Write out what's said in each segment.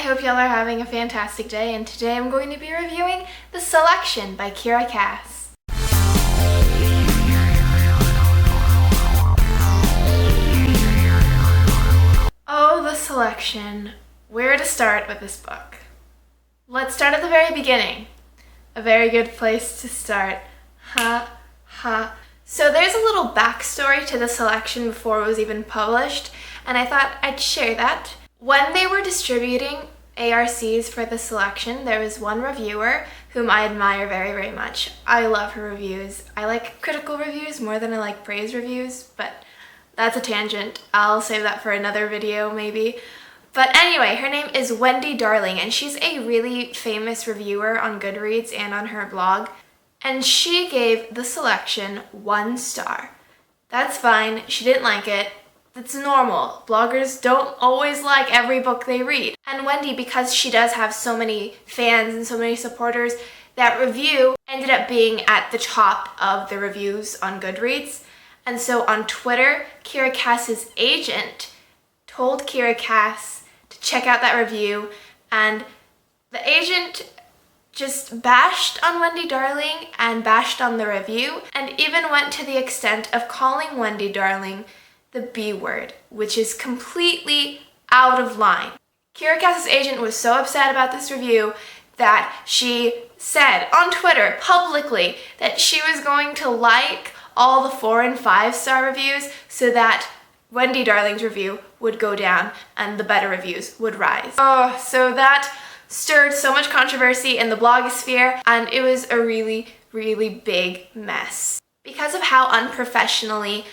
hope y'all are having a fantastic day, and today I'm going to be reviewing The Selection by Kiera. Oh, The Selection. Where to start with this book? Let's start at the very beginning. A very good place to start. So there's a little backstory to The Selection before it was even published, and I thought I'd share that. When they were distributing ARCs for The Selection, there was one reviewer whom I admire very, very much. I love her reviews. I like critical reviews more than I like praise reviews, but that's a tangent. I'll save that for another video maybe. But anyway, her name is Wendy Darling, and she's a really famous reviewer on Goodreads and on her blog. And she gave The Selection 1 star. That's fine. She didn't like it. That's normal. Bloggers don't always like every book they read. And Wendy, because she does have so many fans and so many supporters, that review ended up being at the top of the reviews on Goodreads. And so on Twitter, Kiera's agent told Kiera to check out that review, and the agent just bashed on Wendy Darling and bashed on the review, and even went to the extent of calling Wendy Darling the B word, which is completely out of line. Kiera's agent was so upset about this review that she said on Twitter publicly that she was going to like all the 4 and 5 star reviews so that Wendy Darling's review would go down and the better reviews would rise. Oh, so that stirred so much controversy in the blogosphere, and it was a really, really big mess. Because of how unprofessionally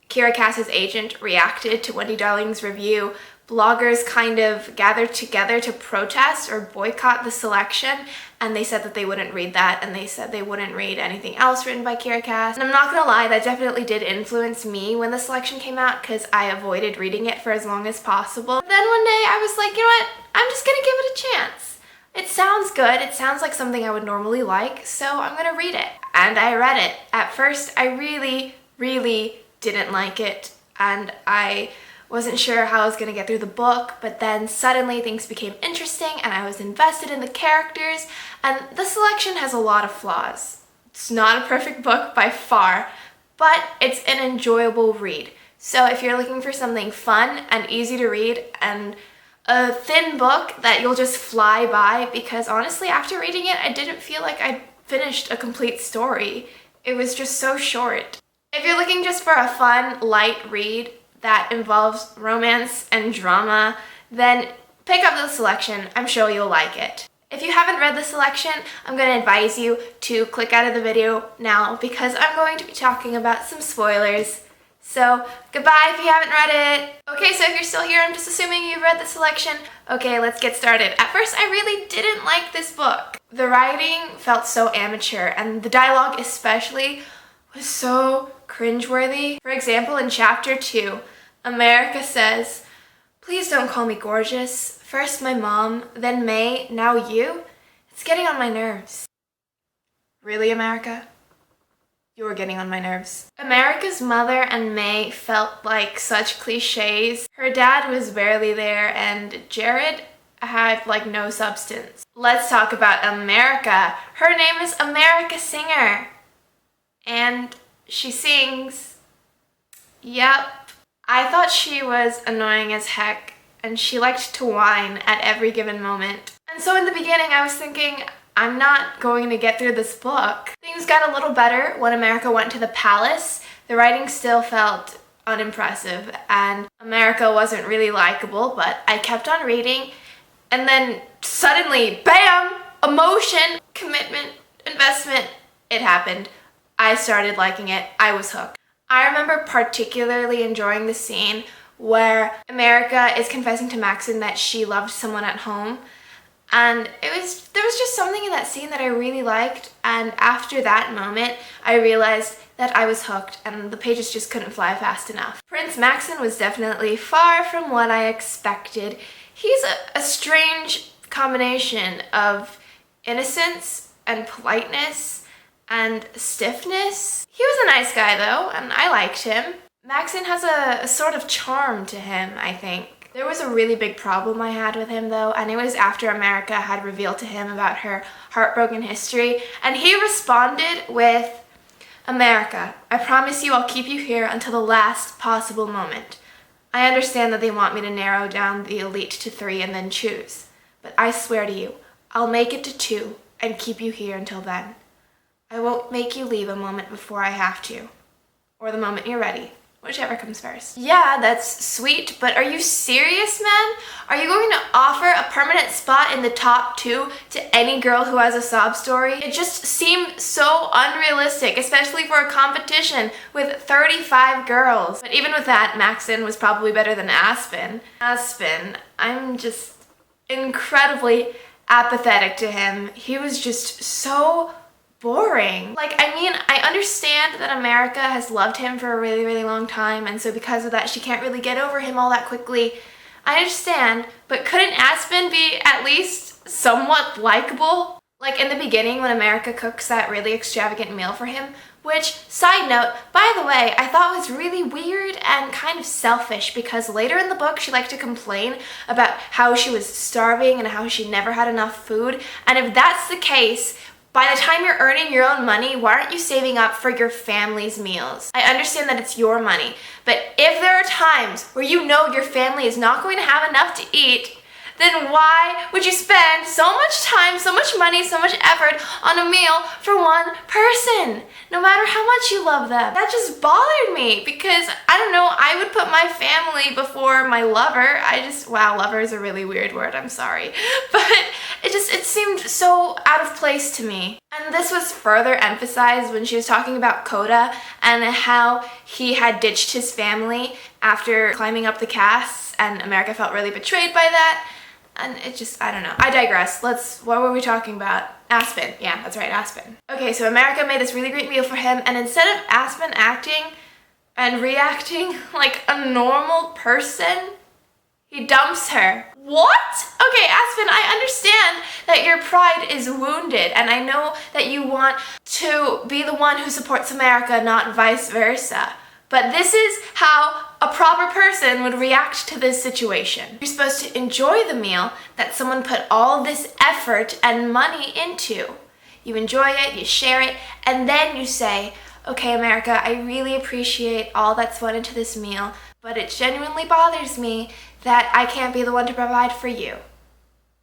Kiera's agent reacted to Wendy Darling's review, bloggers kind of gathered together to protest or boycott The Selection, and they said that they wouldn't read that, and they said they wouldn't read anything else written by Kiera. And I'm not gonna lie, that definitely did influence me when The Selection came out, because I avoided reading it for as long as possible. But then one day I was like, you know what, I'm just gonna give it a chance. It sounds good, it sounds like something I would normally like, so I'm gonna read it. And I read it. At first, I really, really didn't like it, and I wasn't sure how I was gonna get through the book, but then suddenly things became interesting and I was invested in the characters, and The Selection has a lot of flaws. It's not a perfect book by far, but it's an enjoyable read. So if you're looking for something fun and easy to read and a thin book that you'll just fly by, because honestly after reading it I didn't feel like I finished a complete story. It was just so short. If you're looking just for a fun, light read that involves romance and drama, then pick up The Selection. I'm sure you'll like it. If you haven't read The Selection, I'm going to advise you to click out of the video now, because I'm going to be talking about some spoilers. So, goodbye if you haven't read it. Okay, so if you're still here, I'm just assuming you've read The Selection. Okay, let's get started. At first, I really didn't like this book. The writing felt so amateur, and the dialogue especially was so cringeworthy. For example, in chapter 2, America says, "Please don't call me gorgeous. First my mom, then May, now you. It's getting on my nerves." Really, America? You're getting on my nerves. America's mother and May felt like such cliches. Her dad was barely there, and Jared had like no substance. Let's talk about America. Her name is America Singer. And she sings. Yep. I thought she was annoying as heck, and she liked to whine at every given moment. And so in the beginning I was thinking, I'm not going to get through this book. Things got a little better when America went to the palace. The writing still felt unimpressive, and America wasn't really likable, but I kept on reading, and then suddenly, bam! Emotion, commitment, investment, it happened. I started liking it. I was hooked. I remember particularly enjoying the scene where America is confessing to Maxon that she loved someone at home, and there was just something in that scene that I really liked, and after that moment I realized that I was hooked and the pages just couldn't fly fast enough. Prince Maxon was definitely far from what I expected. He's a strange combination of innocence and politeness and stiffness. He was a nice guy though, and I liked him. Maxon has a sort of charm to him, I think. There was a really big problem I had with him though, and it was after America had revealed to him about her heartbroken history, and he responded with, "America, I promise you I'll keep you here until the last possible moment. I understand that they want me to narrow down the elite to 3 and then choose, but I swear to you, I'll make it to 2 and keep you here until then. I won't make you leave a moment before I have to, or the moment you're ready. Whichever comes first." Yeah, that's sweet, but are you serious, man? Are you going to offer a permanent spot in the top 2 to any girl who has a sob story? It just seemed so unrealistic, especially for a competition with 35 girls. But even with that, Maxon was probably better than Aspen. Aspen, I'm just incredibly apathetic to him. He was just so boring. Like, I mean, I understand that America has loved him for a really, really long time, and so because of that, she can't really get over him all that quickly. I understand, but couldn't Aspen be at least somewhat likable? Like in the beginning when America cooks that really extravagant meal for him, which, side note, by the way, I thought was really weird and kind of selfish because later in the book she liked to complain about how she was starving and how she never had enough food, and if that's the case, by the time you're earning your own money, why aren't you saving up for your family's meals? I understand that it's your money, but if there are times where you know your family is not going to have enough to eat, then why would you spend so much time, so much money, so much effort on a meal for one person, no matter how much you love them? That just bothered me because, I don't know, I would put my family before my lover. Wow, lover is a really weird word, I'm sorry. But it seemed so out of place to me. And this was further emphasized when she was talking about Coda and how he had ditched his family after climbing up the casts, and America felt really betrayed by that. And it just, I don't know. I digress. What were we talking about? Aspen. Yeah, that's right, Aspen. Okay, so America made this really great meal for him, and instead of Aspen acting and reacting like a normal person, he dumps her. What? Okay, Aspen, I understand that your pride is wounded, and I know that you want to be the one who supports America, not vice versa. But this is how a proper person would react to this situation. You're supposed to enjoy the meal that someone put all this effort and money into. You enjoy it, you share it, and then you say, "Okay, America, I really appreciate all that's went into this meal, but it genuinely bothers me that I can't be the one to provide for you."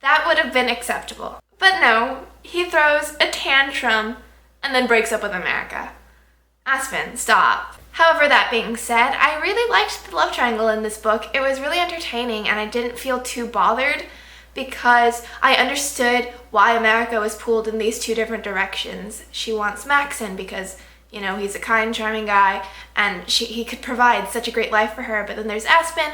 That would have been acceptable. But no, he throws a tantrum and then breaks up with America. Aspen, stop. However, that being said, I really liked the love triangle in this book. It was really entertaining and I didn't feel too bothered because I understood why America was pulled in these 2 different directions. She wants Maxon because, you know, he's a kind, charming guy and he could provide such a great life for her. But then there's Aspen,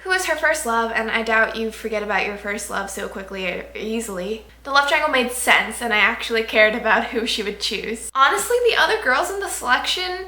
who is her first love, and I doubt you forget about your first love so quickly or easily. The love triangle made sense and I actually cared about who she would choose. Honestly, the other girls in the selection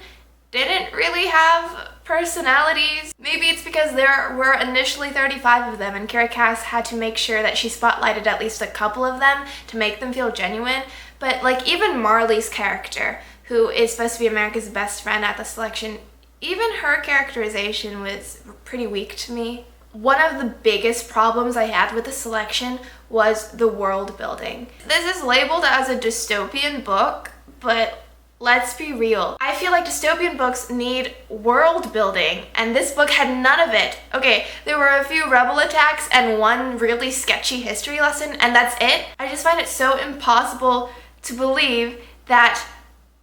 didn't really have personalities. Maybe it's because there were initially 35 of them and Kiera Cass had to make sure that she spotlighted at least a couple of them to make them feel genuine. But like even Marley's character, who is supposed to be America's best friend at the selection, even her characterization was pretty weak to me. One of the biggest problems I had with the selection was the world building. This is labeled as a dystopian book, but let's be real. I feel like dystopian books need world building, and this book had none of it. Okay, there were a few rebel attacks and one really sketchy history lesson, and that's it. I just find it so impossible to believe that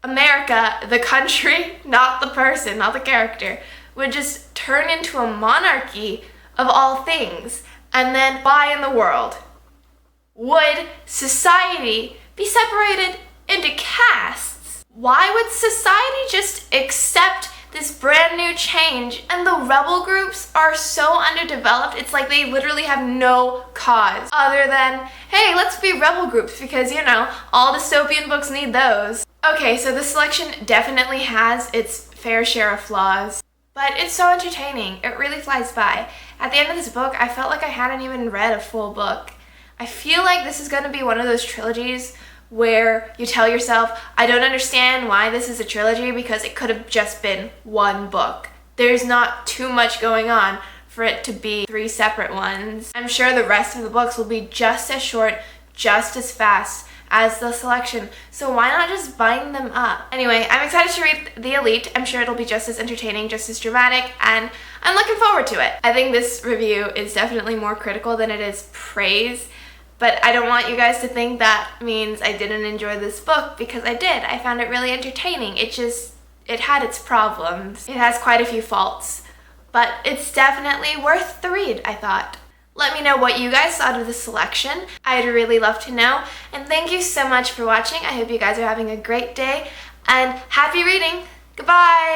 America, the country, not the person, not the character, would just turn into a monarchy of all things. And then why in the world would society be separated into castes? Why would society just accept this brand new change? And the rebel groups are so underdeveloped, it's like they literally have no cause other than, hey, let's be rebel groups because, you know, all dystopian books need those. Okay, so the selection definitely has its fair share of flaws, but it's so entertaining. It really flies by. At the end of this book, I felt like I hadn't even read a full book. I feel like this is going to be one of those trilogies where you tell yourself, I don't understand why this is a trilogy because it could have just been one book. There's not too much going on for it to be 3 separate ones. I'm sure the rest of the books will be just as short, just as fast as the selection, so why not just bind them up? Anyway, I'm excited to read The Elite. I'm sure it'll be just as entertaining, just as dramatic, and I'm looking forward to it. I think this review is definitely more critical than it is praise, but I don't want you guys to think that means I didn't enjoy this book, because I did. I found it really entertaining. It had its problems. It has quite a few faults, but it's definitely worth the read, I thought. Let me know what you guys thought of the selection. I'd really love to know. And thank you so much for watching. I hope you guys are having a great day. And happy reading. Goodbye.